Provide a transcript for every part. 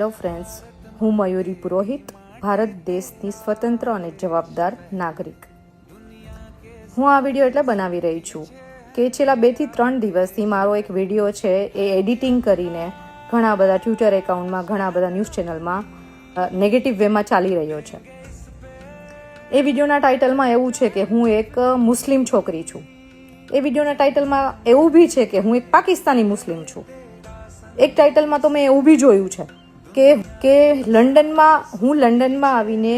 Hello friends, હું મયુરી પુરોહિત, ભારત દેશની સ્વતંત્ર અને જવાબદાર નાગરિક. હું આ વિડીયો એટલે બનાવી રહી છું કે છેલ્લા 2 થી 3 દિવસથી મારો એક વિડીયો છે એ એડિટિંગ કરીને ઘણા બધા ટ્વિટર એકાઉન્ટમાં, ઘણા બધા ન્યૂઝ ચેનલમાં નેગેટિવ વેમાં ચાલી રહ્યો છે. એ વિડીયોના ટાઇટલમાં એવું છે કે હું એક મુસ્લિમ છોકરી છું. એ વિડીયોના ટાઇટલમાં એવું બી છે કે હું એક પાકિસ્તાની મુસ્લિમ છું. એક ટાઇટલમાં તો મેં એવું બી જોયું છે કે લંડનમાં આવીને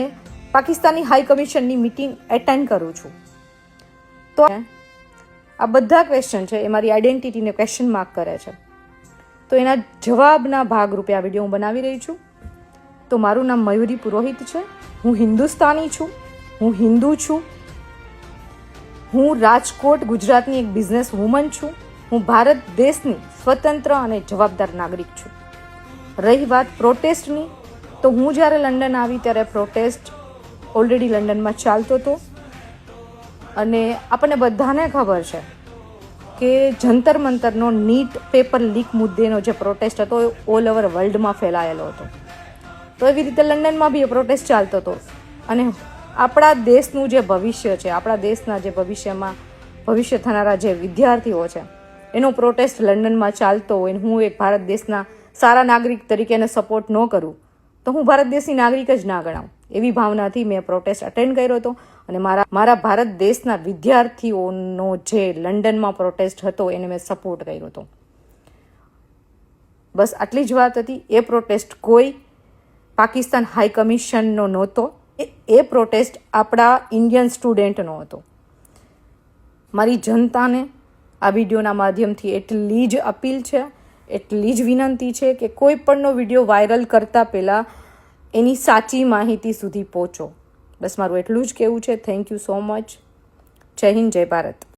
પાકિસ્તાની હાઈ કમિશનની મિટિંગ એટેન્ડ કરું છું. તો આ બધા ક્વેશ્ચન છે એ મારી આઈડેન્ટિટીને ક્વેશ્ચન માર્ક કરે છે. તો એના જવાબના ભાગરૂપે આ વિડીયો હું બનાવી રહી છું. તો મારું નામ મયુરી પુરોહિત છે. હું હિન્દુસ્તાની છું, હું હિન્દુ છું, હું રાજકોટ ગુજરાતની એક બિઝનેસ વુમન છું, હું ભારત દેશની સ્વતંત્ર અને જવાબદાર નાગરિક છું. રહી વાત પ્રોટેસ્ટની, તો હું જ્યારે લંડન આવી ત્યારે પ્રોટેસ્ટ ઓલરેડી લંડનમાં ચાલતો હતો અને આપણને બધાને ખબર છે કે જંતર મંતરનો નીટ પેપર લીક મુદ્દેનો જે પ્રોટેસ્ટ હતો એ ઓલ ઓવર વર્લ્ડમાં ફેલાયેલો હતો. તો એવી રીતે લંડનમાં બી એ પ્રોટેસ્ટ ચાલતો હતો અને આપણા દેશનું જે ભવિષ્ય છે, આપણા દેશના જે ભવિષ્ય થનારા જે વિદ્યાર્થીઓ છે એનો પ્રોટેસ્ટ લંડનમાં ચાલતો હોય, હું એક ભારત દેશના સારા નાગરિક તરીકે એને સપોર્ટ ન કરું તો હું ભારત દેશની નાગરિક જ ના ગણાવું. એવી ભાવનાથી મેં પ્રોટેસ્ટ અટેન્ડ કર્યો હતો અને મારા ભારત દેશના વિદ્યાર્થીઓનો જે લંડનમાં પ્રોટેસ્ટ હતો એને મેં સપોર્ટ કર્યો હતો. બસ આટલી જ વાત હતી. એ પ્રોટેસ્ટ કોઈ પાકિસ્તાન હાઈ કમિશનનો નહોતો. એ પ્રોટેસ્ટ આપણા ઇન્ડિયન સ્ટુડન્ટનો હતો. મારી જનતાને આ વિડીયોના માધ્યમથી એટલી જ અપીલ છે, એટલી જ વિનંતી છે કે કોઈ પણનો વિડીયો વાયરલ કરતાં પહેલાં એની સાચી માહિતી સુધી પહોંચો. બસ મારું એટલું જ કહેવું છે. Thank you so much. જય હિન્દ, જય ભારત.